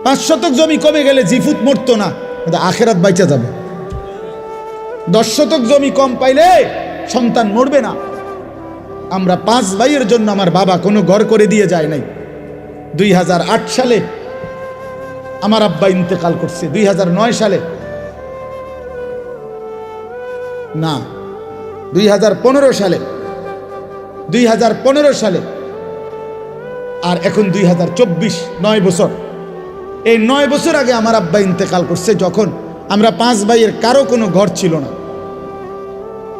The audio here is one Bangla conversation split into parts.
5 শতক জমি কমে গেলে জিফুত মরতো না, কিন্তু আখেরাত বাইচা যাবে। 10 শতক জমি কম পাইলে সন্তান মরবে না। আমরা 5 ভাইয়ের জন্য আমার বাবা কোনো ঘর করে দিয়ে যায় নাই। 2008 সালে আমার আব্বা ইন্তেকাল করছে, 2009 সালে না 2015 সালে, 2015 সালে, আর এখন 2024, 9 বছর। এই 9 বছর আগে আমার আব্বা ইন্তেকাল করছে, যখন আমরা 5 ভাইয়ের কারো কোনো ঘর ছিল না।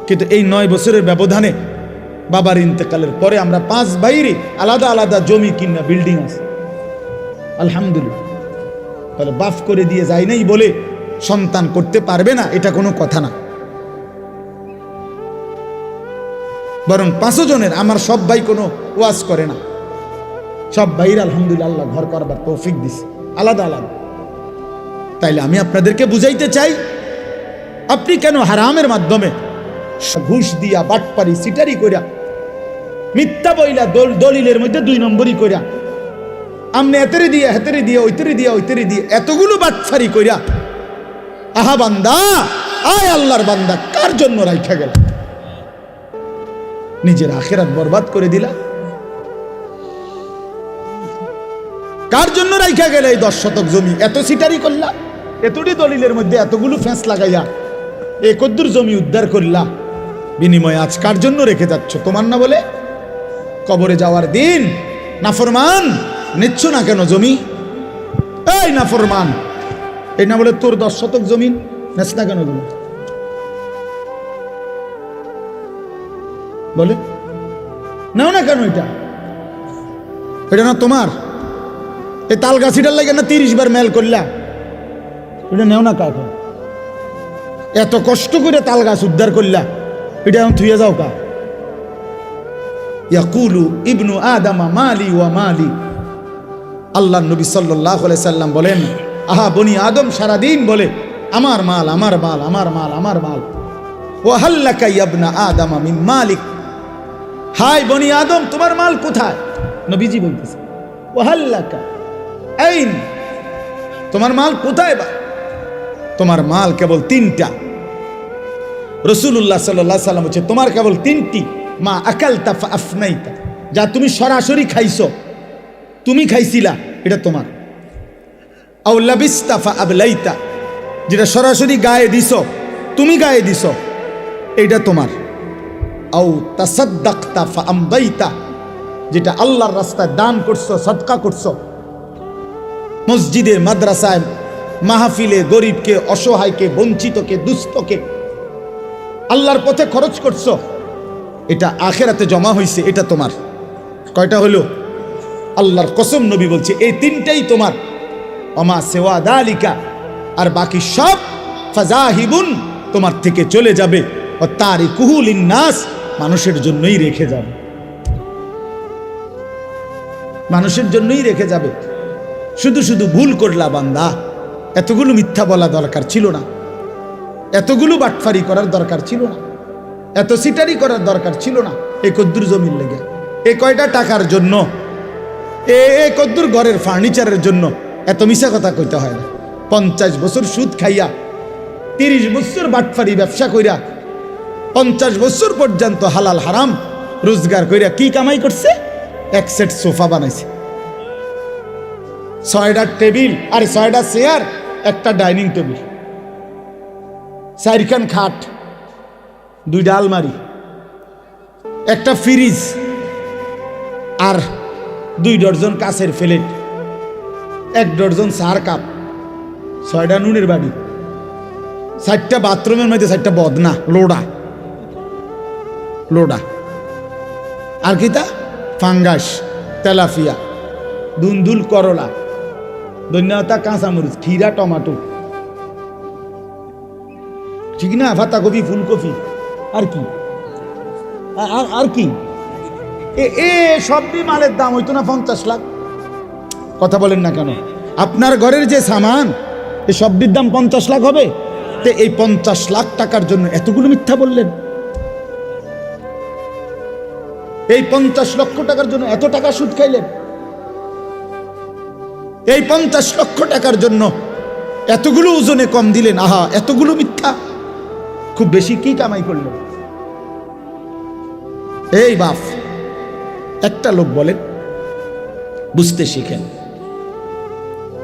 কিন্তু এই 9 বছরের ব্যবধানে বাবার ইন্তেকালের পরে আমরা 5 ভাইয়েরই আলাদা আলাদা জমি কিনা বিল্ডিং আছে, আলহামদুলিল্লাহ। তাহলে বাফ করে দিয়ে যায় নাই বলে সন্তান করতে পারবে না, এটা কোনো কথা না। বরং 5 জনের আমার সব ভাই কোনো ওয়াজ করে না, সব ভাইয়ের আলহামদুলিল্লাহ আল্লাহ ঘর করবার তৌফিক দিছে আলাদা আলাদা। তাইলে আমি আপনাদেরকে বুঝাইতে চাই, আপনি কেন হারামের মাধ্যমে ঘুষ দিয়া, বাটপারি, সিটারি কইরা, মিথ্যা বইলা, দলিলের মধ্যে 2 নম্বরই কইরা, আমনে এতেরে দিয়ে হেতেরে দিয়ে ওইতেরে দিয়ে ওইতেরে দিয়ে এতগুলো বাটপারি কইরা, আহা বান্দা, আয় আল্লাহর বান্দা, কার জন্য রাইখা গেল? নিজের আখিরাত বরবাদ করে দিলা। কার জন্য রাইখা গেলে এই 10 শতক জমি? এত সিটারি করলা, এতটি দলিলের মধ্যে এতগুলো ফেঁস লাগাইয়া এ কদ্দুর জমি উদ্ধার করলা, বিনিময়ে আজ কার জন্য রেখে যাচ্ছ? তোমার না বলে? কবরে যাওয়ার দিন নাফরমান নিচ্ছ না কেন জমি? এই নাফরমান, এই না বলে তোর 10 শতক জমি নেস না কেন তুমি? বলে নাও না কেন? এটা না তোমার? এই তাল গাছিটার লাগে না 30 বার মেল করলা, এটা নেও না কাকে? এত কষ্ট করে তাল গাছ উদ্ধার করলা, এটা এখন থুয়ে যাও কা? ইয়াকুলু ইবনু আদামা মালি ওয়া মালি। আল্লাহ নবী সাল্লাল্লাহু আলাইহি সাল্লাম বলেন, আহা বনি আদম সারাদিন বলে আমার মাল, আমার মাল, আমার মাল, আমার মাল। ওয়া হাল্লাকা ইবনা আদামা মিন মালিক। হাই বনি আদম, তোমার মাল কোথায়? নবীজি বলতেছে ওয়া হাল্লাকা আইন, তোমার মাল কোথায়? বা তোমার মাল কেবল 3টা। রাসূলুল্লাহ সাল্লাল্লাহু আলাইহি সাল্লাম বলেছে তোমার কেবল 3টি, মা আকালতা ফা আফনাইতা, যা তুমি সরাসরি খাইছো, তুমি খাইছিলা, এটা তোমার। আও লাবিস্তা ফা আবলাইতা, যেটা সরাসরি গায়ে দিছো, তুমি গায়ে দিছো, এটা তোমার। আও তাসাদ্দাকতা ফা আমদাইতা, যেটা আল্লাহর রাস্তায় দান করছো, সদকা করছো, মসজিদে, মাদ্রাসায়, মাহফিলে গরিবকে, অসহায়কে, বঞ্চিতকে, দুস্থকে আল্লাহর পথে খরচ করছো, এটা আখেরাতে জমা হইছে, এটা তোমার। কয়টা হলো? আল্লাহর কসম নবী বলছে এই 3টাই তোমার। ওমা সিওয়া যালিকা, আর বাকি সব ফাজাহিবুন, তোমার থেকে চলে যাবে। ও তারিকুহু লিন্নাস, মানুষের জন্যই রেখে যাবে, মানুষের জন্যই রেখে যাবে। শুধু শুধু ভুল করলা বান্দা, এতগুলো মিথ্যা বলা দরকার ছিল না, এতগুলো বাটফারি করার দরকার ছিল না, এত সিটারি করার দরকার ছিল না। এই কদ্দুর জমির লেগে, এই কয়টা টাকার জন্য, এই কদ্দুর ঘরের ফার্নিচারের জন্য এত মিশা কথা কইতে হয় না। 50 বছর সুদ খাইয়া, 30 বছর বাটফারি ব্যবসা কইরা, 50 বছর পর্যন্ত হালাল হারাম রোজগার কইরা কি কামাই করছে? 1 সেট সোফা বানাইছে, 6টা টেবিল, আর 6টা চেয়ার, একটা ডাইনিং টেবিল, 4খান খাট, 2টা আলমারি, একটা ফ্রিজ, আর 2 ডজন কাঁচের প্লেট, 1 ডজন চার কাপ, 6টা নুনের বাড়ি, 4টা বাথরুমের মধ্যে 4টা বদনা, লোডা লোডা, আর কি তা ফাঙ্গাস, তেলাফিয়া, দুন্দুল, করলা, ধন্যতা, কাঁচামরিচ, খিরা, টমাটো, ঠিক না, পাতাকপি, ফুলকপি, আর কি আর কি এ সবই মালের দাম হইতো না 50 লাখ? কথা বলেন না কেন? আপনার ঘরের যে সামান, এই সবটির দাম 50 লাখ হবে? তো এই 50 লাখ টাকার জন্য এতগুলো মিথ্যা বললেন? এই 50 লক্ষ টাকার জন্য এত টাকা সুদ খাইলেন? এই 50 লক্ষ টাকার জন্য এতগুলো ওজনে কম দিলেন, আহা এতগুলো মিথ্যা, খুব বেশি কি কামাই করলেন? এই বাপ, একটা লোক বলেন, বুঝতে শিখেন,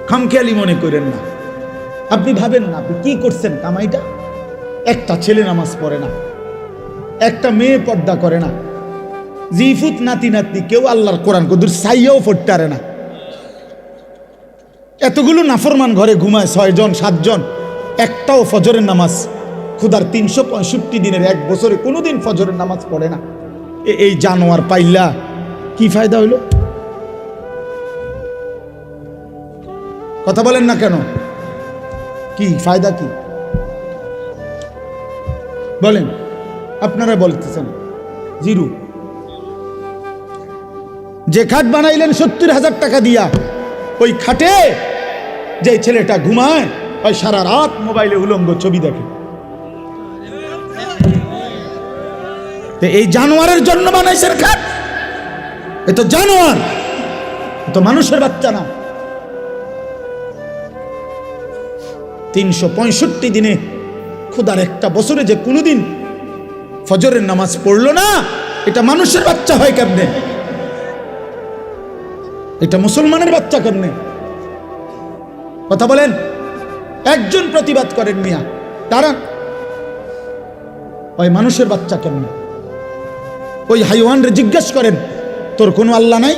খামখেয়ালি মনে করেন না। আপনি ভাবেন না আপনি কি করছেন কামাইটা। একটা ছেলে নামাজ পড়ে না, একটা মেয়ে পর্দা করে না, জিফুত নাতি নাতনি কেউ আল্লাহর কোরআন কদুর সাইয়াও পড়তে পারে না, এতগুলো নাফরমান ঘরে ঘুমায় 6 জন 7 জন, একটাও ফজরের নামাজ খুদার 365 দিনের 1 বছরে কোনোদিন ফজরের নামাজ পড়ে না। এই জানোয়ার পাইলা কি ফায়দা হইল? কথা বলেন না কেন? কি ফায়দা কি বলেন? আপনারা বলতেছেন জিরো। যে খাট বানাইলেন 70,000 টাকা দিয়া, ওই খাটে যে ছেলেটা ঘুমায় ওই সারা রাত মোবাইলে উলঙ্গ ছবি দেখে। এই জানোয়ারের জন্য বানাইছেন খাট? এ তো জানোয়ার, এ তো মানুষের বাচ্চা না। 365 দিনে খুদার একটা বছরে যে কোনোদিন ফজরের নামাজ পড়লো না, এটা মানুষের বাচ্চা হয় কেমনে? এটা মুসলমানের বাচ্চা কেমনে? কথা বলেন। একজন প্রতিবাদ করেন মিয়া, তারা ওই মানুষের বাচ্চা কেমনে? ওই হাইওয়ানরে জিজ্ঞেস করেন, তোর কোনো আল্লাহ নাই,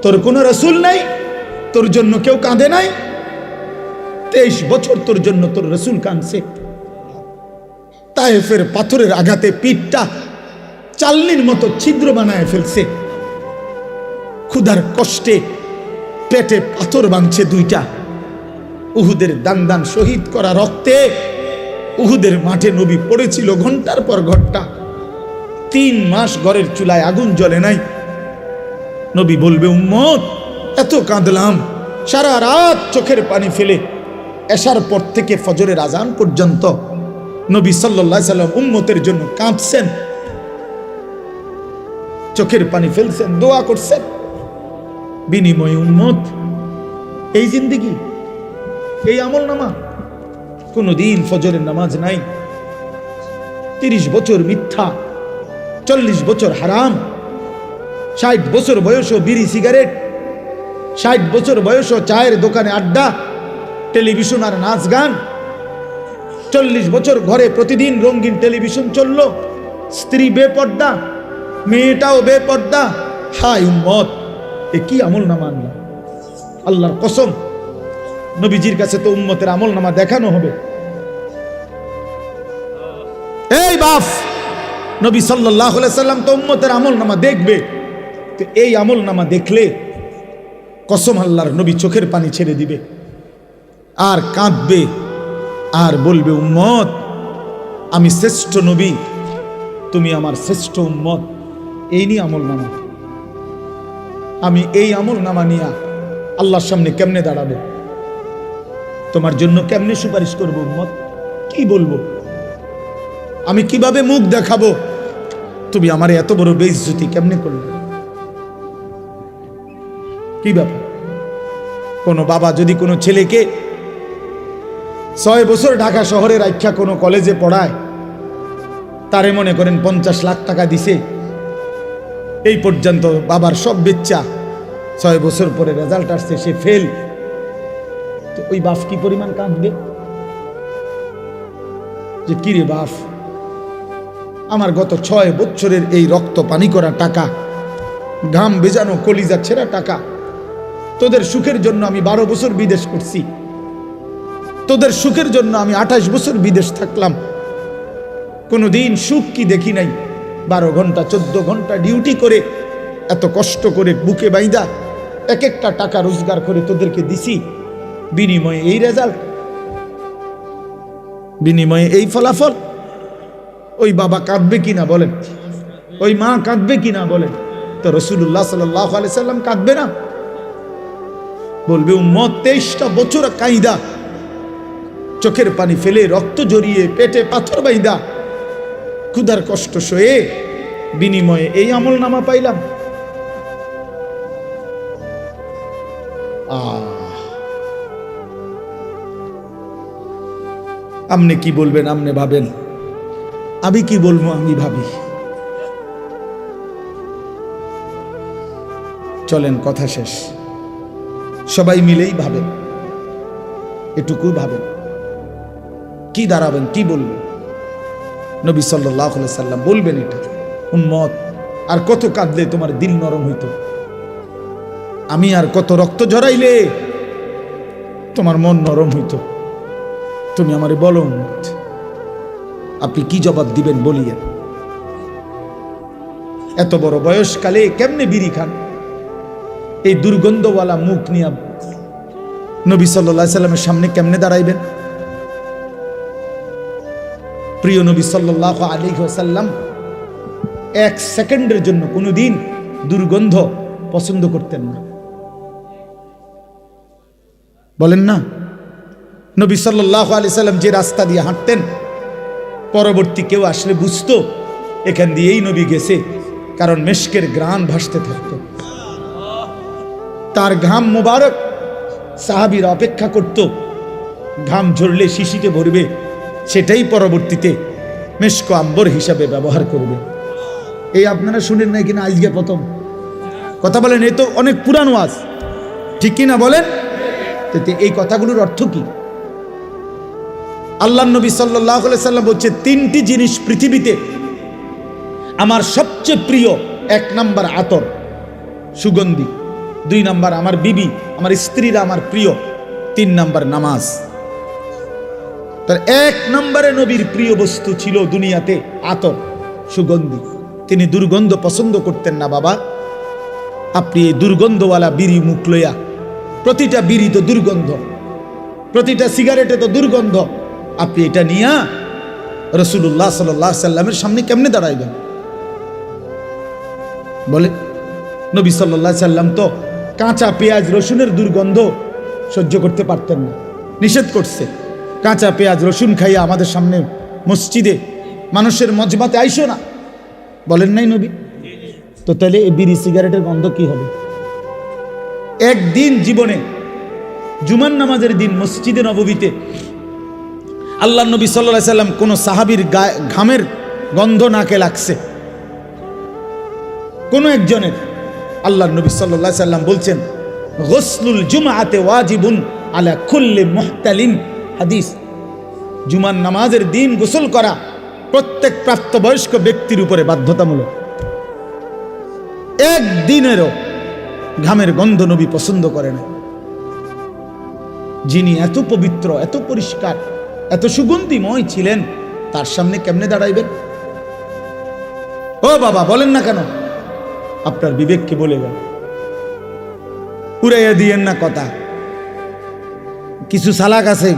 তোর কোনো রসুল নাই, তোর জন্য কেউ কাঁদে নাই? 23 বছর তোর জন্য তোর রসুল কাঁদছে। তায়েফের পাথরের আঘাতে পিঠটা চালনির মতো ছিদ্র বানায় ফেলছে, ক্ষুধার কষ্টে পেটে পাথর বাঁধছে 2টা। উহুদের দান দান শহীদ করা রক্তে উহুদের মাঠে নবী পড়েছিল ঘন্টার পর ঘন্টা। 3 মাস ঘরের চুলায় আগুন জ্বলে নাই। নবী বলবে, উম্মত এত কাঁদলাম, সারা রাত চোখের পানি ফেলে এশার পর থেকে ফজরের আজান পর্যন্ত নবী সাল্লাল্লাহু আলাইহি সাল্লাম উম্মতের জন্য কাঁদছেন, চোখের পানি ফেলছেন, দোয়া করছেন। বিনিময়ে উম্মত এই জিন্দেগি, এই আমল নামা, কোনদিন ফজরের নামাজ নাই, 30 বছর মিথ্যা, 40 বছর হারাম, 60 বছর বয়সও বিড়ি সিগারেট, 60 বছর বয়সও চায়ের দোকানে আড্ডা, টেলিভিশন আর নাচ গান, 40 বছর ঘরে প্রতিদিন রঙিন টেলিভিশন চললো, স্ত্রী বেপর্দা, মেয়েটাও বেপর্দা। হায় উম্মত, এ কি আমল নামা আনলাম? আল্লাহর কসম, নবীজির কাছে তো উম্মতের আমল নামা দেখানো হবে। এই বাপ, নবী সাল্লাল্লাহু আলাইহি সাল্লাম তো উম্মতের আমল নামা দেখবে। তো এই আমল নামা দেখলে কসম আল্লাহর, নবী চোখের পানি ছেড়ে দিবে আর কাঁদবে আর বলবে, উম্মত আমি শ্রেষ্ঠ নবী, তুমি আমার শ্রেষ্ঠ উম্মত। এই নিয়ে আমল নামা, আমি এই আমল নামা নিয়ে আল্লাহর সামনে কেমনে দাঁড়াবো? তোমার জন্য কেমনে সুপারিশ করব উম্মত? কি বলবো? আমি কিভাবে মুখ দেখাবো? তুমি আমার এত বড় বেইজ্জতি কেমনে করলে? কি ব্যাপার? কোনো বাবা যদি কোনো ছেলেকে 6 বছর ঢাকা শহরে রাখা কোনো কলেজে পড়ায়, তারে মনে করেন 50 লাখ টাকা দিছে, এই পর্যন্ত বাবার সব বেচ্চা, 6 বছর পরে রেজাল্ট আসছে সে ফেল, তো ওই বাপ কি পরিমাণ কাঁদবে যে কিরে বাপ, আমার গত 6 বছরের এই রক্ত পানি করা টাকা, ঘাম ভেজানো কলিজা ছেঁড়া টাকা, তোদের সুখের জন্য আমি 12 বছর বিদেশ করছি, তোদের সুখের জন্য আমি 28 বছর বিদেশ থাকলাম, কোনোদিন সুখ কি দেখি নাই। 12 ঘন্টা 14 ঘন্টা ডিউটি করে, এত কষ্ট করে বুকে বাইদা এক একটা টাকা রোজগার করে তোদেরকে দিছি, বিনিময়ে এই রেজাল্ট, বিনিময়ে এই ফলাফল। ওই বাবা কাঁদবে কিনা বলেন? ওই মা কাঁদবে কিনা বলেন? তো রাসূলুল্লাহ সাল্লাল্লাহু আলাইহি সাল্লাম কাঁদবে না? বলবে, উম্মত 23টা বছর কাইদা, চোখের পানি ফেলে, রক্ত জড়িয়ে, পেটে পাথর বাইদা, ক্ষুধার কষ্ট সয়ে বিনিময়ে এই আমল নামা পাইলাম। আপনি কি বলবেন আপনি ভাবেন, আমি কি বলবো আমি ভাবি। চলেন কথা শেষ, সবাই মিলেই ভাবেন, এটুকু ভাবেন কি দাঁড়াবেন, কি বলবেন। নবী সাল্লাল্লাহু আলাইহি সাল্লাম বলবেন এটা, উম্মত আর কত কাঁদলে তোমার দিল নরম হইতো, আমি আর কত রক্ত ঝরাইলে তোমার মন নরম হইতো, তুমি আমারে বলো উম্মত। আপনি কি জবাব দিবেন বলিয়েন। এত বড় বয়সকালে কেমনে বিড়ি খান, এই দুর্গন্ধওয়ালা মুখ নিয়ে নবী সাল্লাল্লাহু আলাইহি সাল্লামের সামনে কেমনে দাঁড়াইবেন। প্রিয় নবী সাল্লাল্লাহু আলাইহি ওয়াসাল্লাম এক সেকেন্ডের জন্য কোনোদিন দুর্গন্ধ পছন্দ করতেন না, বলেন না। নবী সাল্লাল্লাহু আলাইহি সাল্লাম যে রাস্তা দিয়ে হাঁটতেন, পরবর্তী কেউ আসলে বুঝতো এখান দিয়েই নবী গেছে, কারণ মেশকের ঘ্রাণ ভাসতে থাকতো। তার ঘাম মোবারক সাহাবীরা অপেক্ষা করত, ঘাম ঝরলে শিশিতে ভরবে, সেটাই পরবর্তীতে মেশক আম্বর হিসাবে ব্যবহার করবে। এই আপনারা শুনেন নাই কিনা আজকে প্রথম কথা বলেন, এই তো অনেক পুরানো আজ, ঠিক কিনা বলেন। এই কথাগুলোর অর্থ কি? আল্লাহর নবী সাল্লাল্লাহু আলাইহি সাল্লাম বলছে, তিনটি জিনিস পৃথিবীতে আমার সবচেয়ে প্রিয়। 1 নাম্বার আতর, সুগন্ধি। 2 নাম্বার আমার বিবি, আমার স্ত্রীরা আমার প্রিয়। 3 নাম্বার নামাজ। তার 1 নম্বরে নবীর প্রিয় বস্তু ছিল দুনিয়াতে আতর, সুগন্ধি। তিনি দুর্গন্ধ পছন্দ করতেন না। বাবা, আপনি এই দুর্গন্ধওয়ালা বিড়ি মুখ লইয়া, প্রতিটা বিড়ি তো দুর্গন্ধ, প্রতিটা সিগারেটে তো দুর্গন্ধ, আপনি এটা নিয়ে রাসূলুল্লাহ সাল্লাল্লাহু আলাইহি সাল্লামের সামনে কেমনে দাঁড়াইবেন বলে। নবী সাল্লাল্লাহু আলাইহি সাল্লাম তো কাঁচা পেঁয়াজ রসুনের দুর্গন্ধ সহ্য করতে পারতেন না, নিষেধ করছে। কাঁচা পেঁয়াজ রসুন খাইয়া আমাদের সামনে মসজিদে মানুষের মজমাতে আইসো না, বলেন নাই নবী? তো তাহলে এই বিড়ি সিগারেটের গন্ধ কি হবে? একদিন জীবনে জুমার নামাজের দিন মসজিদে নববীতে আল্লাহ নবী সাল্লাল্লাহু আলাইহি সাল্লাম কোন সাহাবীর ঘামের গন্ধ নাকে লাগছে, কোন একজনের। আল্লাহ নবী সাল্লাল্লাহু আলাইহি সাল্লাম বলছেন, গোসলুল জুমআতে ওয়াজিবুন আলা কুল্লি মুহতালিম। হাদিস, জুমার নামাজের দিন গোসল করা প্রত্যেক প্রাপ্তবয়স্ক ব্যক্তির উপরে বাধ্যতামূলক। একদিনেরও ঘামের গন্ধ নবী পছন্দ করে না। যিনি এত পবিত্র, এত পরিষ্কার, এত সুগন্ধিময় ছিলেন, তার সামনে কেমনে দাঁড়াইবেন? ও বাবা, বলেন না কেন? আপনার বিবেককে বলে গেল, উড়াইয়া দিয়েন না কথা। কিছু সালাক আছে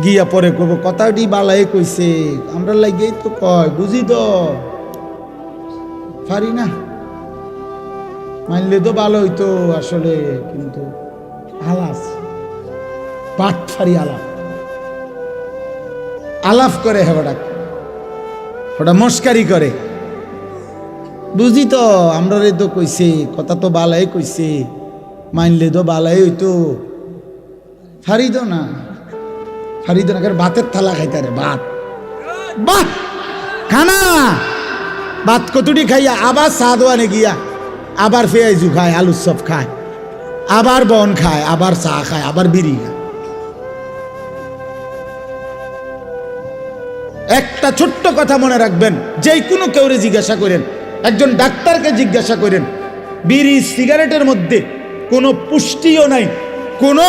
গিয়া পরে কব কথাটি বালাই কইছে, আমরা লাগেই তো কয়, বুঝি তো পারি না, মানলে তো ভালো হইতো আসলে, কিন্তু আলাস পাট ফারি আলাপ আলাপ করে, হেবাডাক ওটা মস্কারি করে, বুঝি তো আমরা রে তো কইছে, কথা তো বালাই কইছে, মানলে তো বালাই হইতো, ফারিদ না, ফারিদ না, ভাতের থালা খাইতে রে, ভাত বাহ খানা, ভাত কতটি খাইয়া আবার চা দোয়ানে গিয়া আবার পেঁয়াজু খায়, আলুর চপ খায়, আবার বন খায়, আবার চা খায়, আবার বিড়ি খায়। একটা ছোট্ট কথা মনে রাখবেন, যেই কোনো কেউরে জিজ্ঞাসা করেন, একজন ডাক্তারকে জিজ্ঞাসা করেন, বিড়ি সিগারেটের মধ্যে কোনো পুষ্টিও নাই, কোনো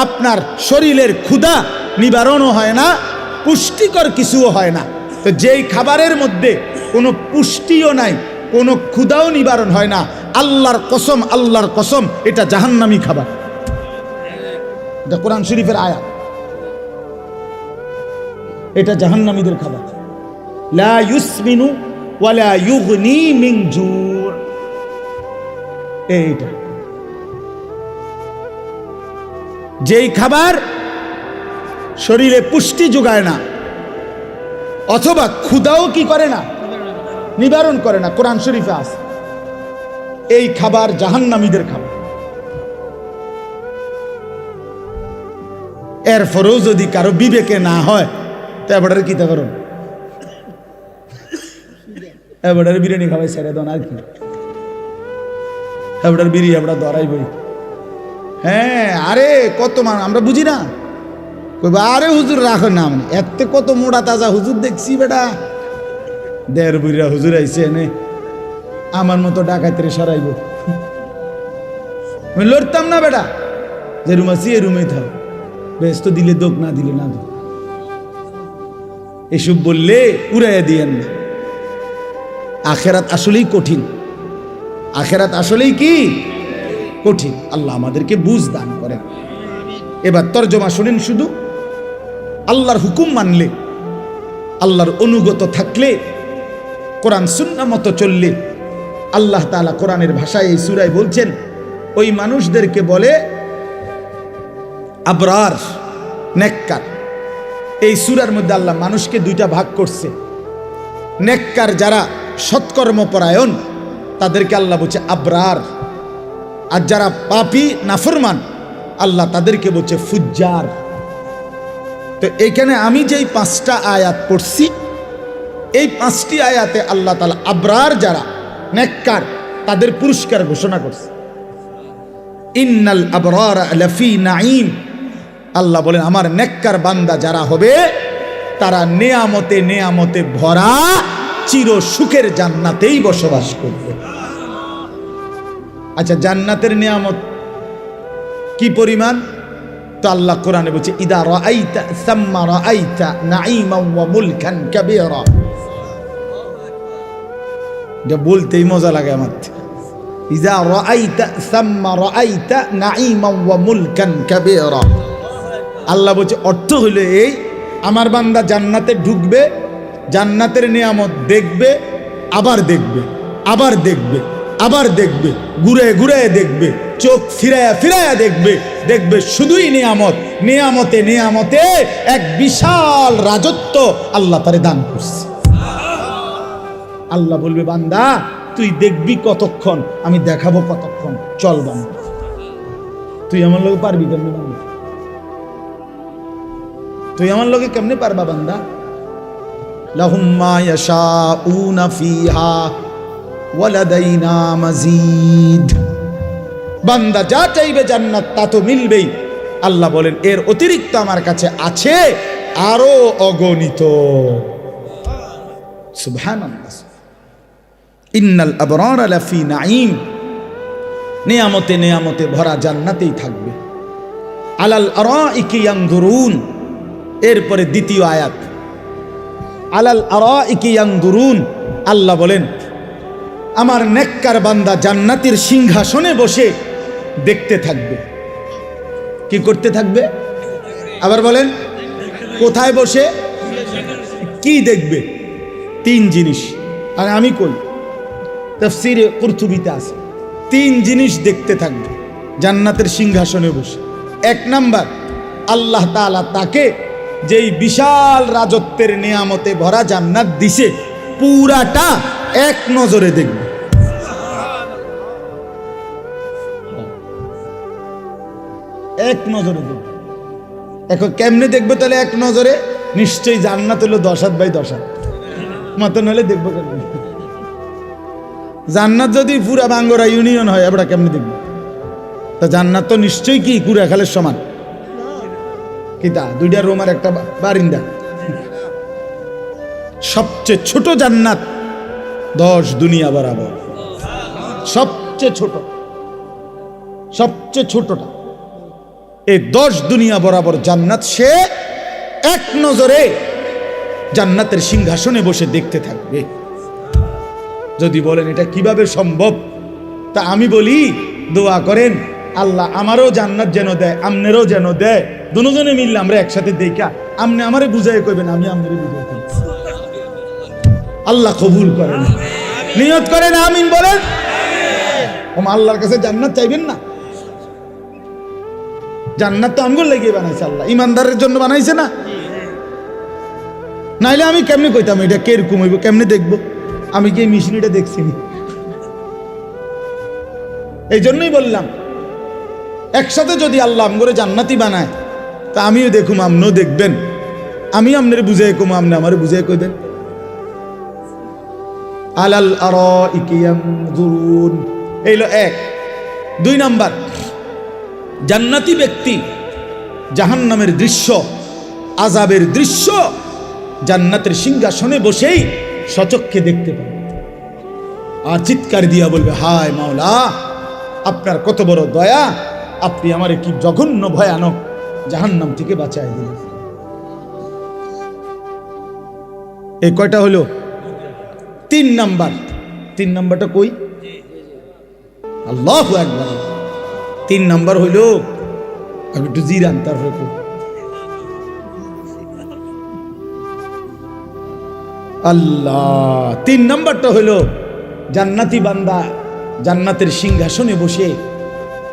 আপনার শরীরের ক্ষুধা নিবারণও হয় না, পুষ্টিকর কিছুও হয় না। তো যেই খাবারের মধ্যে কোনো পুষ্টিও নাই, কোনো ক্ষুধাও নিবারণ হয় না, আল্লাহর কসম, আল্লাহর কসম, এটা জাহান্নামী খাবার। এটা কোরআন শরীফের আয়াত, এটা জাহান্নামীদের খাবার। লা ইউসমিনু ওয়ালা ইউগনি মিন জু'। এইটা যেই খাবার শরীরে পুষ্টি যোগায় না, অথবা ক্ষুধাও কি করে না, নিবারণ করে না, কোরআন শরীফে আছে, এই খাবার জাহান্নামীদের খাবার। এরপরেও যদি কারো বিবেকে না হয় তো এবারে কি তা করো, এবারে বিরিয়ানি খাওয়াই ছেড়ে দেন আর কি, এবার বিড়ি আমরা ধরাইবই। হ্যাঁ, আরে কত আমরা বুঝি না, আরে হুজুর রাখো না, মানে এতে কত মোড়া তাজা হুজুর দেখছি বেটা, দেড় বুড়িরা হুজুর আইছে এনে আমার মতো ডাকাতেরে সরাইব, আমি লড়তাম না বেটা, যে রুম আছি এ রুমেই থাক, ব্যস্ত দিলে দোক, না দিলে না দোক, এসব বললে উড়াইয়া দিয়েন না। আখেরাত আসলেই কঠিন, আখেরাত আসলেই কি কঠিন। আল্লাহ আমাদেরকে বুঝ দান করেন। এবার তরজমা শুনেন, শুধু আল্লাহর হুকুম মানলে, আল্লাহর অনুগত থাকলে, কোরআন সুন্নাহ মতো চললে, আল্লাহ তাআলা কোরআনের ভাষায় এই সূরায় বলছেন ওই মানুষদেরকে বলে আবরার, নেককার। এই সূরার মধ্যে আল্লাহ মানুষকে দুইটা ভাগ করছে, নেককার যারা সৎকর্মপরায়ণ তাদেরকে আল্লাহ বলছে আবরার, আর যারা পাপী নাফরমান আল্লাহ তাদেরকে বলছে ফুজ্জার। তো এইখানে আমি যেই 5টা আয়াত পড়ছি, এই 5টি আয়াতে আল্লাহ তাআলা আবরার যারা নেককার তাদের পুরস্কার ঘোষণা করছে। ইন্নাল আবরারা লাফি নাঈম, আল্লাহ বলেন আমার নেককার বান্দা যারা হবে তারা নেয়ামতে নেয়ামতে ভরা চির সুখের জান্নাতেই বসবাস করবে। আচ্ছা, জান্নাতের নিয়ামত কি পরিমাণ? তো আল্লাহ কোরআনে বলছে ইদা রাআইতা সাম্মা রাআইতা নাঈমান ওয়া মুলকান কাবীরা। এটা বলতেই মজা লাগে আমার। ইদা রাআইতা সাম্মা রাআইতা নাঈমান ওয়া মুলকান কাবীরা। আল্লাহ বলছে অর্থ হলো এই, আমার বান্দা জান্নাতে ঢুকবে, জান্নাতের নিয়ামত দেখবে, আবার দেখবে, আবার দেখবে, আবার দেখবে, ঘুরে ঘুরে দেখবে, চোখ ফিরায়া ফিরায়া দেখবে, দেখবে শুধুই নিয়ামত, নিয়ামতে নিয়ামতে এক বিশাল রাজত্ব আল্লাহ তারে দান করছে। আল্লাহ বলবে বান্দা তুই দেখবি কতক্ষণ, আমি দেখাবো কতক্ষণ, চল বান্দা। তুই আমার লোকে পারবি কেমনে বান্দা? তুই আমার লোকে কেমনে পারবা বান্দা? লাহুম মা ইয়াশাউনা ফিহা ওয়ালাদাইনা মাজিদ। বান্দা যা চাইবে জান্নাত তা তো মিলবেই। আল্লাহ বলেন এর অতিরিক্ত আমার কাছে আছে আরো অগণিত। সুবহানাল্লাহ। ইন্নাল আবরারা লাফি নাঈম, নিয়ামতে নিয়ামতে ভরা জান্নাতেই থাকবে। আলাল আরাইকি ইয়ানজুরুন, এরপরে দ্বিতীয় আয়াত আলাল আরাইকি ইয়ানজুরুন। আল্লাহ বলেন আমার নেককার বান্দা জান্নাতের সিংহাসনে বসে দেখতে থাকবে। কি করতে থাকবে? আবার বলেন কোথায় বসে কি দেখবে? 3 জিনিস। আর আমি কই তাফসীরে কুরতুবীতে আছে 3 জিনিস দেখতে থাকবে জান্নাতের সিংহাসনে বসে। 1 নাম্বার, আল্লাহ তাআলা তাকে যেই বিশাল রাজত্বের নিয়ামতে ভরা জান্নাত দিছে পুরাটা এক নজরে দেখবে। এক নজরে দেখবে। এখন কেমনে দেখবে তাহলে এক নজরে? নিশ্চয়ই জান্নাত হলো 10 হাত বাই 10 হাত মতন হলে দেখবো কেমনে? জান্নাত যদি পুরা বাঙ্গরা ইউনিয়ন হয় আমরা কেমনে দেখবো? তা জান্নাত তো নিশ্চয়ই কি কুড়াখালের সমান, কিতা 2টা রুম আর একটা বারিন্দা। সবচেয়ে ছোট জান্নাত 10 দুনিয়া বরাবর, সবচেয়ে ছোট, সবচেয়ে ছোটটা এই 10 দুনিয়া বরাবর জান্নাত সে এক নজরে জান্নাতের সিংহাসনে বসে দেখতে থাকবে। যদি বলেন এটা কিভাবে সম্ভব, তা আমি বলি দোয়া করেন আল্লাহ আমারও জান্নাত যেন দেয়, আমনেরও যেন দেয়, দুজনে মিললে আমরা একসাথে দেখা আমনে আমারে বুঝাই কইবেন, আমি আমনেরে বুঝাই কইব। আল্লাহ কবুল করেন, নিয়ত করেন, আমিন বলেন। আল্লাহর কাছে জান্নাত চাইবেন না? জান্নাত তো আমগুলো লেগে বানাইছে আল্লাহ, ইমানদারের জন্য বানাইছে না? নাইলে আমি কেমনে কইতাম এটা কিরকম হইব, কেমনে দেখবো? আমি কি এই মিশনিটা দেখছি? এই জন্যই বললাম একসাথে যদি আল্লাহ আমগরে জান্নাতি বানায় তা আমিও দেখুম, আপনিও দেখবেন, আমি আপনার বুঝাই কম, আপনি আমার বুঝাই কইবেন। আলাল আরাইকি ইয়ানজুরুন, এইলো এক। 2 নাম্বার, জান্নাতি ব্যক্তি জাহান্নামের দৃশ্য, আযাবের দৃশ্য জান্নাতের সিংহাসনে বসেই সচক্ষে দেখতে পাবে, আর চিৎকার দিয়া বলবে, হায় মাওলা, আপনার কত বড় দয়া, আপনি আমারে কি জঘন্য ভয়ানক জাহান্নাম থেকে বাঁচায় দিলেন। এই কয়টা হলো? 3 নাম্বার। 3 নাম্বারটা কই? আল্লাহু আকবার। 3 নাম্বার হইল, আমি একটু জিরান তারপরে কই। আল্লাহ, 3 নাম্বারটা হইল জান্নাতি বান্দা জান্নাতের সিংহাসনে বসে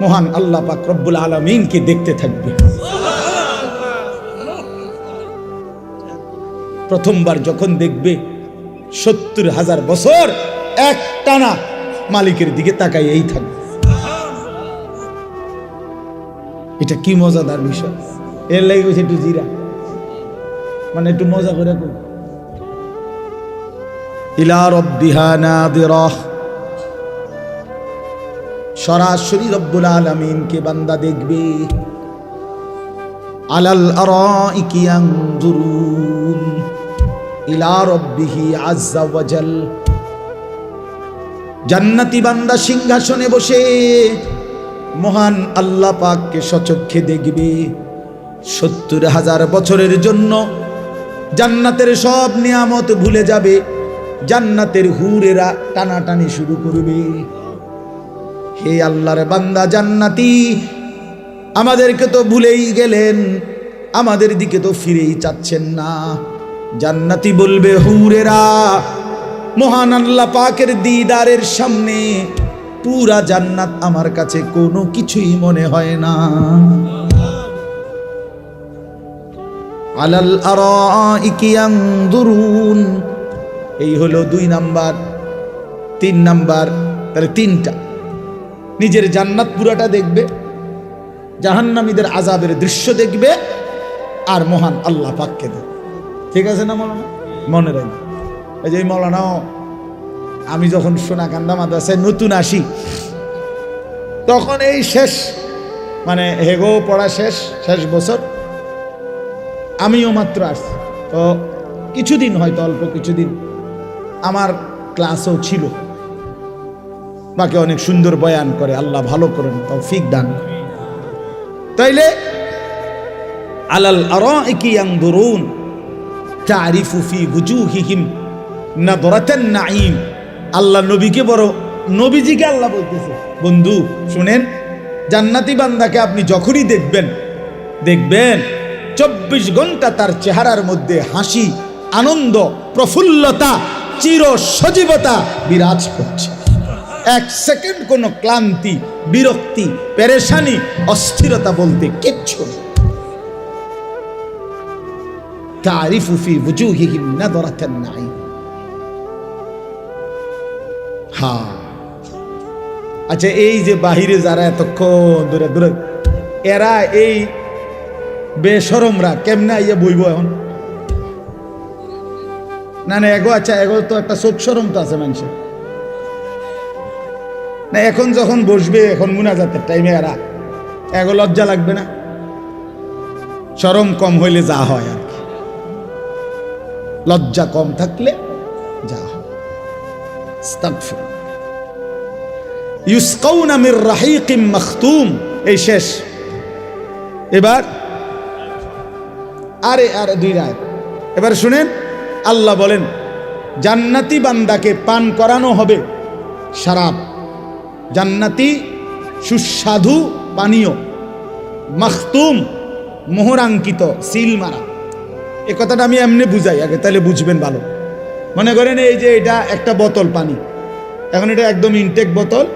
মহান আল্লাহ পাক রব্বুল আলামিনকে দেখতে থাকবে। প্রথমবার যখন দেখবে 70,000 বছর এক টানা মালিকের দিকে তাকাই এই থাকবে। এটা কি মজাদার বিষয়। এর লাগে হচ্ছে একটু জিরা, মানে একটু মজা করে কই। ইলা রাব্বিহা নাযিরা, সরাসরি রব্বুল আলামিনকে বান্দা দেখবে। আলাল আরাইকি ইয়ানজুরুন ইলা রাব্বিহি আযজা ওয়া জাল, জান্নাতি বান্দা সিংহাসনে বসে মহান আল্লাহ পাককে সচক্ষে দেখবে। 70,000 বছরের জন্য জান্নাতের সব নিয়ামত ভুলে যাবে, জান্নাতের হুরেরা টানাটানি শুরু করবে। হে আল্লাহর বান্দা জান্নাতি, আমাদেরকে তো ভুলেই গেলেন, আমাদের দিকে তো ফিরেই চাচ্ছেন না। জান্নাতি বলবে, হুরেরা, মহান আল্লাহ পাকের দিদারের সামনে পুরা জান্নাত আমার কাছে কোনো কিছুই মনে হয় না। আলাল আরাইকি ইয়ানজুরুন, এই হলো 2 নাম্বার। 3 নাম্বার, তাহলে 3টা। নিজের জান্নাত পুরাটা দেখবে, জাহান্নামীদের আযাবের দৃশ্য দেখবে, আর মহান আল্লাহ পাককে দেখবে। ঠিক আছে না মৌলানা? মনে রাখবে। এই যে মৌলানাও, আমি যখন সোনাকান্দা মাদ্রাসায় নতুন আসি, তখন এই শেষ, মানে হেগো পড়া শেষ বছর, আমিও মাত্র আসছি। তো কিছুদিন, হয়তো অল্প কিছুদিন আমার ক্লাসও ছিল। বাকি অনেক সুন্দর বয়ান করে, আল্লাহ ভালো করেন, তৌফিক দান। তাইলে আলাল আরাইকি ইয়ানজুরুন তারিফু ফি ওয়ুজুহিহিম নাদরাতান নাঈম। আল্লাহ নবীকে বড়, নবীজিকে আল্লাহ বলতেছে, বন্ধু শুনেন, জান্নাতি বান্দাকে আপনি যখনই দেখবেন 24 ঘন্টা তার চেহারার মধ্যে হাসি, আনন্দ, প্রফুল্লতা, চির সজীবতা বিরাজ করছে। 1 সেকেন্ড কোনো ক্লান্তি, বিরক্তি, পেরেশানি, অস্থিরতা বলতে কিচ্ছু নেই। তারিফু ফি ওয়ুজুহিহিম নাদরাতান নাঈম। হ্যাঁ, আচ্ছা, এই যে বাহিরে যারা এতক্ষণ ধরে ধরে, এরা এই বেশরমরা কেমনে আইয়া বইব এখন? না না, এগো, আচ্ছা, এগো তো একটা চোখ শরম তো আছে মানুষের না? এখন যখন বসবে, এখন মুনাজাতের টাইমে এরা, এগো লজ্জা লাগবে না? শরম কম হইলে যা হয় আর কি, লজ্জা কম থাকলে যা হয়। আস্তাগফির। ইউসকাউনা মির রাহিকিম মাখতুম, এই শেষ। এবার আরে 2 রাত। এবার শুনেন, আল্লাহ বলেন জান্নাতি বান্দাকে পান করানো হবে শরাব, জান্নাতি সুস্বাদু পানীয়, মাখতুম, মোহরাঙ্কিত, সিল মারা। এ কথাটা আমি এমনি বুঝাই আগে, তাহলে বুঝবেন ভালো। মনে করেন এই যে এটা একটা বোতল পানি, এখন এটা একদম ইনটেক বোতল,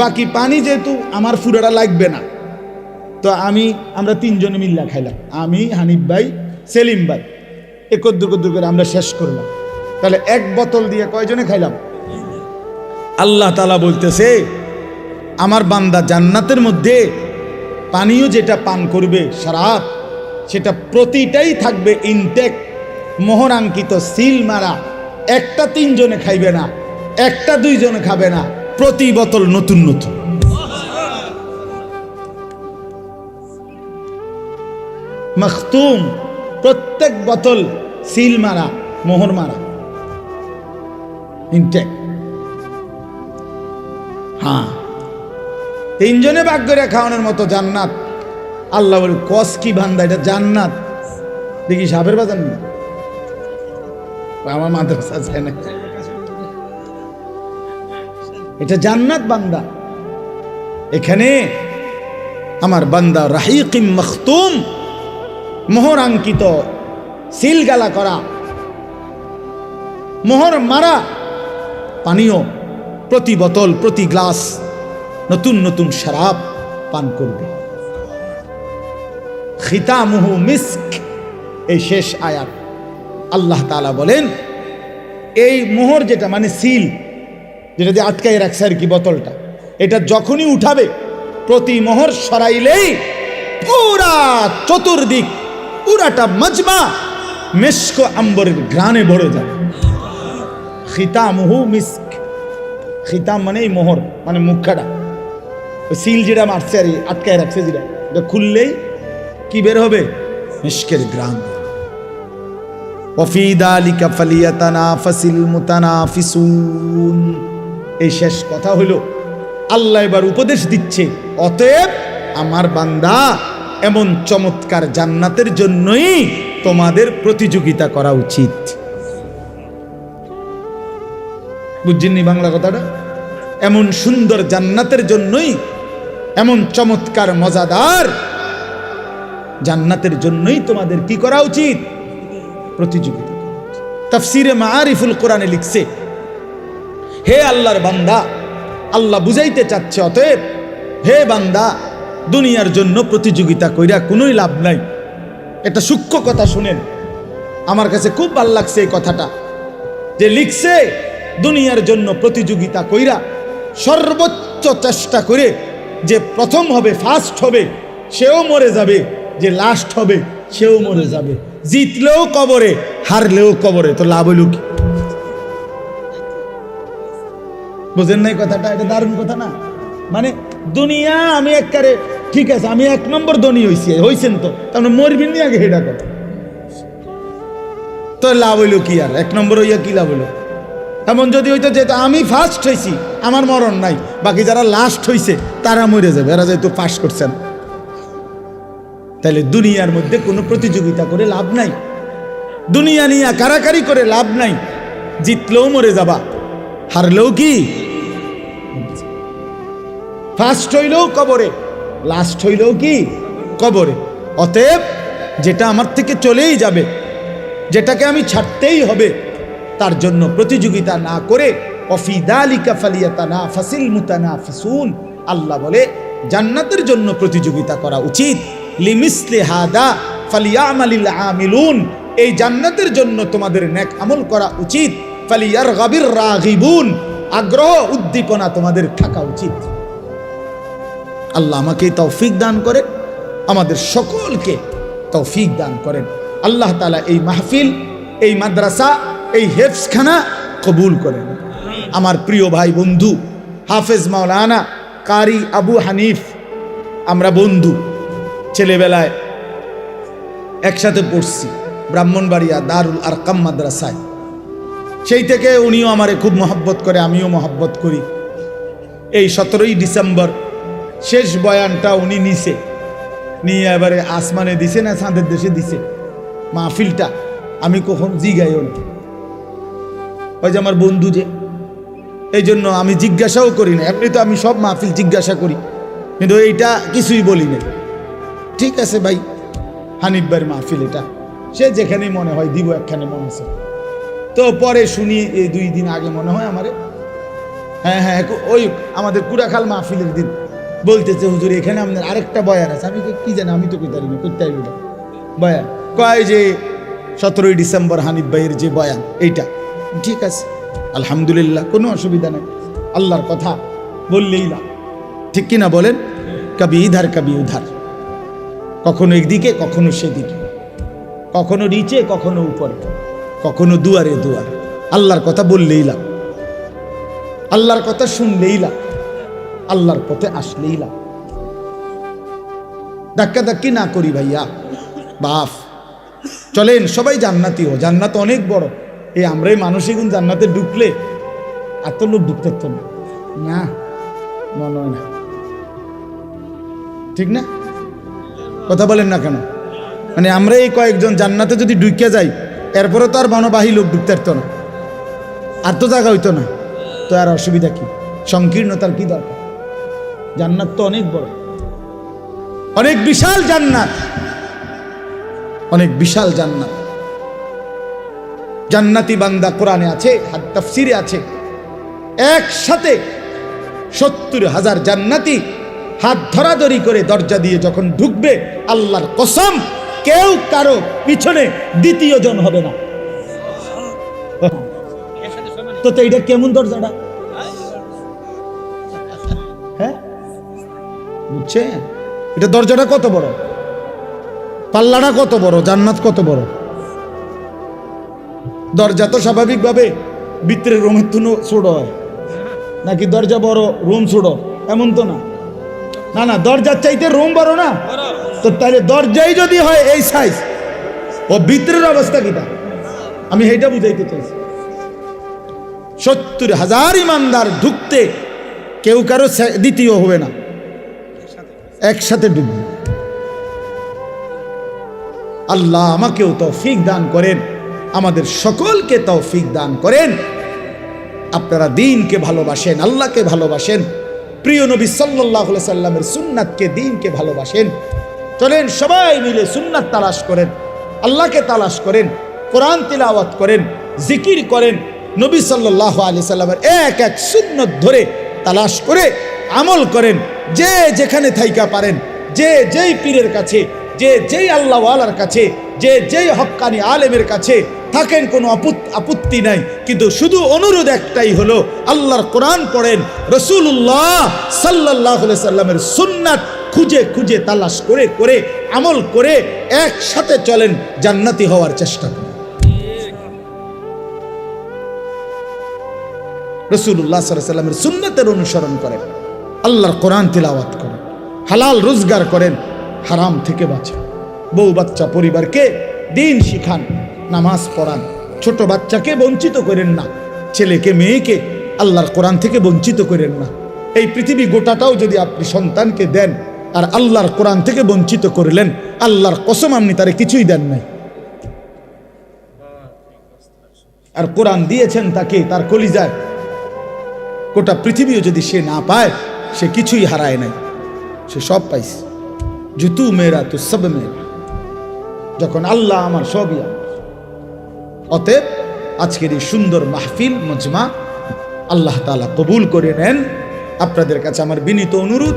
বাকি পানি যেহেতু আমার ফুরাটা লাগবে না, তো আমরা 3 জনে মিল্লা খাইলাম, আমি, হানিফ ভাই, সেলিম ভাই, একদ্দুর করে আমরা শেষ করলাম। তাহলে 1 বোতল দিয়ে কয়জনে খাইলাম? আল্লাহ তাআলা বলতেছে, আমার বান্দা জান্নাতের মধ্যে পানীয় যেটা পান করবে, শরাব, সেটা প্রতিটাই থাকবে ইনটেক, মোহরাঙ্কিত, সিল মারা। একটা 3 জনে খাইবে না, একটা 2 জনে খাবে না, প্রতি বোতল নতুন নতুন। মখতুম, প্রত্যেক বোতল সিল মারা, মোহর মারা, ইনটেক। হ্যাঁ, 3 জনে ভাগ করে খাওয়ানোর মতো জান্নাত। আল্লাহ বলে কস কি বান্দা, এটা জান্নাত দেখি সাপের বাজার নেই। আমার মাদ্রাসা যায় না, এটা জান্নাত বান্দা। এখানে আমার বান্দা রাহিকিম মখতুম, মোহর আঙ্কিত, সিল গালা করা, মোহর মারা পানীয়, প্রতি বোতল প্রতি গ্লাস নতুন নতুন শরাব পান করবে। খিতামুহু মিস্ক, এই শেষ আয়াত আল্লাহ তাআলা বলেন এই মোহর যেটা মানে সিল, যেটা দিয়ে আটকায় রাখছে আর কি বোতলটা, এটা যখনই উঠাবে প্রতি মোহর সরাইলেই পুরা চতুর্দিক, পুরাটা মজমা মিস্ক আম্বরের ঘ্রাণে ভরে যায়। খিতামুহু মিস্ক, খিতাম মানে এই মোহর মানে মুখাটা, সিল যেটা মারছে আর আটকায় রাখছে যেটা, এটা খুললেই কি বের হবে? মিস্কের ঘ্রাণ। ওয়াফি যালিকা ফালিয়াতানাফাসিল মুতানাফিসুন। এই শেষ কথা হলো আল্লাহ এবার উপদেশ দিচ্ছে, অতএব আমার বান্দা এমন চমৎকার জান্নাতের জন্যই তোমাদের প্রতিযোগিতা করা উচিত। বুঝছেননি বাংলা কথাটা? এমন সুন্দর জান্নাতের জন্যই, এমন চমৎকার মজাদার জান্নাতের জন্যই তোমাদের কি করা উচিত? প্রতিযোগিতা। তাফসিরে মাআরিফুল কোরআনে লিখছে, হে আল্লাহর বান্দা, আল্লাহ বুঝাইতে চাচ্ছে অতএব হে বান্দা, দুনিয়ার জন্য প্রতিযোগিতা কইরা কোনোই লাভ নাই। এটা সূক্ষ্ম কথা শুনেন, আমার কাছে খুব ভালো লাগছে এই কথাটা, যে লিখছে দুনিয়ার জন্য প্রতিযোগিতা কইরা সর্বোচ্চ চেষ্টা করে যে প্রথম হবে, ফার্স্ট হবে, সেও মরে যাবে, যে লাস্ট হবে সেও মরে যাবে। জিতলেও কবরে, হারলেও কবরে, তো লাভ হইল কি? বুঝেন নাই কথাটা? এটা দারুণ কথা না? মানে দুনিয়া আমি একবারে ঠিক আছে, আমি 1 নম্বর ধনী হইছেন তো, তাহলে মরবিন নি আগে হেডা কথা, তো লাভ হইল কি? আর 1 নম্বর হইয়া কি লাভ হইল? এমন যদি হইতো যে আমি ফার্স্ট হয়েছি, আমার মরণ নাই, বাকি যারা লাস্ট হয়েছে তারা মরে যাবে, এরা যেহেতু পাস করছেন। তাহলে দুনিয়ার মধ্যে কোনো প্রতিযোগিতা করে লাভ নাই, দুনিয়া নিয়ে কারাকারি করে লাভ নাই। জিতলেও মরে যাবা, হারলেও কি? ফার্স্ট হইলেও কবরে, লাস্ট হইলেও কি? কবরে। অতএব যেটা আমার থেকে চলেই যাবে, যেটাকে আমি ছাড়তেই হবে, তার জন্য প্রতিযোগিতা না করে ওয়াফি যালিকা ফালিয়াতানাফাসিল মুতানাফিসুন, আল্লাহ বলে জান্নাতের জন্য প্রতিযোগিতা করা উচিত। লিমিসলি হাদা ফালিয়ামালিল আমিলুন, এই জান্নাতের জন্য তোমাদের নেক আমল করা উচিত। ফালিয়ারগাবির রাগিবুন, আগ্রহ উদ্দীপনা তোমাদের থাকা উচিত। আল্লাহ আমাকে তৌফিক দান করে, আমাদের সকলকে তৌফিক দান করেন। আল্লাহ তাআলা এই মাহফিল, এই মাদ্রাসা, এই হেফজখানা কবুল করেন। আমার প্রিয় ভাই বন্ধু হাফেজ মাওলানা কারি আবু হানিফ, আমরা বন্ধু, ছেলেবেলায় একসাথে পড়ছি ব্রাহ্মণবাড়িয়া দারুল আরকাম মাদ্রাসায়। সেই থেকে উনিও আমারে খুব মহব্বত করে, আমিও মহব্বত করি। এই 17ই ডিসেম্বর শেষ বয়ানটা উনি নিছে, নিয়ে এবারে আসমানে দিছে না চাঁদের দেশে দিছে মাহফিলটা। আমি কখন জিগাইও না, ওই যে আমার বন্ধু যে, এই জন্য আমি জিজ্ঞাসাও করি না। এমনি তো আমি সব মাহফিল জিজ্ঞাসা করি, কিন্তু এইটা কিছুই বলি না। ঠিক আছে ভাই, হানিফ ভাইয়ের মাহফিল এটা, সে যেখানেই মনে হয় দিব, একখানে মনে আছে। তো পরে শুনি এই 2 দিন আগে মনে হয় আমারে, হ্যাঁ ওই আমাদের কুড়াখাল মাহফিলের দিন বলতেছে, হুজুর এখানে আপনার আরেকটা বয়ান আছে। আমি কি জানি, আমি তো কইতারি না, করতে আইব না বয়ান। কয় যে 17ই ডিসেম্বর হানিফ ভাইয়ের যে বয়ান এইটা। ঠিক আছে, আলহামদুলিল্লাহ, কোনো অসুবিধা নেই। আল্লাহর কথা বললেই না, ঠিক কিনা বলেন? কবি ইধার কবি উধার। কখনো একদিকে কখনো সেদিকে, কখনো নিচে কখনো উপরে, কখনো দুয়ারে দুয়ারে। আল্লাহর কথা বললেই লাভ, আল্লাহর কথা শুনলেই লাভ, আল্লাহর পথে আসলেই লাভ। ধাক্কা ধাক্কি না করি ভাইয়া বাপ। চলেন সবাই জান্নাতি হো, জান্নাত অনেক বড়। এই আমরাই মানুষই গুণ জান্নাতে ঢুকলে এত লোক ঢুকতে তো না, মনে হয় না, ঠিক না? কথা বলেন না কেন? মানে আমরা এই কয়েকজন জান্নাতে যদি ঢুকে যাই, এরপরে তো আর বনবাহী লোক ঢুকতে পারতো না, আর তো জায়গা হইতো না, তো আর অসুবিধা কি, সংকীর্ণতার কি দরকার? জান্নাত তো অনেক বড়, অনেক বিশাল জান্নাত, অনেক বিশাল জান্নাত। জান্নাতি বান্দা কোরআনে আছে, তাফসিরে আছে, একসাথে 70,000 জান্নাতি হাত ধরাধরি করে দরজা দিয়ে যখন ঢুকবে, আল্লাহর কসম কেউ কারো পিছনে দ্বিতীয় জন হবে না। তো এটা কেমন দরজাটা? হ্যাঁ বুঝছে? এটা দরজাটা কত বড়, পাল্লাটা কত বড়, জান্নাত কত বড়। দরজা তো স্বাভাবিকভাবে ভিতরে রুমের তুনো ছোট হয় নাকি দরজা বড় রুম ছোট, এমন তো না। না না, দরজার চাইতে রুম বড় না? তো তাহলে দরজাই যদি হয় এই সাইজ, ও ভিতরের অবস্থা কিটা? আমি এইটা বুঝাইতে চাইছি। 70,000 ইমানদার ঢুকতে কেউ কারো দ্বিতীয় হবে না, একসাথে ঢুকবে। আল্লাহ আমাকেও তৌফিক দান করেন, আমাদের সকলকে তৌফিক দান করেন। আপনারা দ্বীনকে ভালোবাসেন, আল্লাহকে ভালোবাসেন, প্রিয় নবী সাল্লাল্লাহু আলাইহি সাল্লামের সুন্নাতকে, দ্বীনকে ভালোবাসেন। চলেন সবাই মিলে সুন্নাত তালাশ করেন, আল্লাহকে তালাশ করেন, কোরআন তিলাওয়াত করেন, জিকির করেন, নবী সাল্লাল্লাহু আলাইহি সাল্লামের এক এক সুন্নত ধরে তালাশ করে আমল করেন। যে যেখানে থাইকা পারেন, যে যেই পীরের কাছে, যে যেই আল্লাহওয়ালার কাছে, যে যেই হক্কানি আলেমের কাছে থাকেন, কোনো আপত্তি নাই, কিন্তু শুধু অনুরোধ একটাই হলো, আল্লাহর কোরআন পড়েন, রাসূলুল্লাহ সাল্লাল্লাহু আলাইহি সাল্লামের সুন্নাত খুঁজে খুঁজে তালাশ করে করে আমল করে একসাথে চলেন, জান্নাতি হওয়ার চেষ্টা করেন। রাসূলুল্লাহ সাল্লাল্লাহু আলাইহি সাল্লামের সুন্নাতের অনুসরণ করেন, আল্লাহর কোরআন তিলাওয়াত করেন, হালাল রোজগার করেন, হারাম থেকে বাঁচেন। বউ বাচ্চা পরিবারকে দ্বীন শিখান, নামাজ পড়ান, ছোট বাচ্চাকে বঞ্চিত করেন না, ছেলেকে মেয়েকে আল্লাহর কোরআন থেকে বঞ্চিত করেন না। এই পৃথিবী গোটাটাও যদি আপনি সন্তানকে দেন আর আল্লাহর কোরআন থেকে বঞ্চিত করলেন, আল্লাহর কসম আপনি তারে কিছুই দেন নাই। আর কোরআন দিয়েছেন তাকে, তার কলিজায়, গোটা পৃথিবীও যদি সে না পায়, সে কিছুই হারায় নাই, সে সব পাইছে। জুতু মেরা তো সব মেরা, যখন আল্লাহ আমার সবই আমার। অতএব আজকের এই সুন্দর মাহফিল মজমা আল্লাহ তাআলা কবুল করে নেন। আপনাদের কাছে আমার বিনীত অনুরোধ,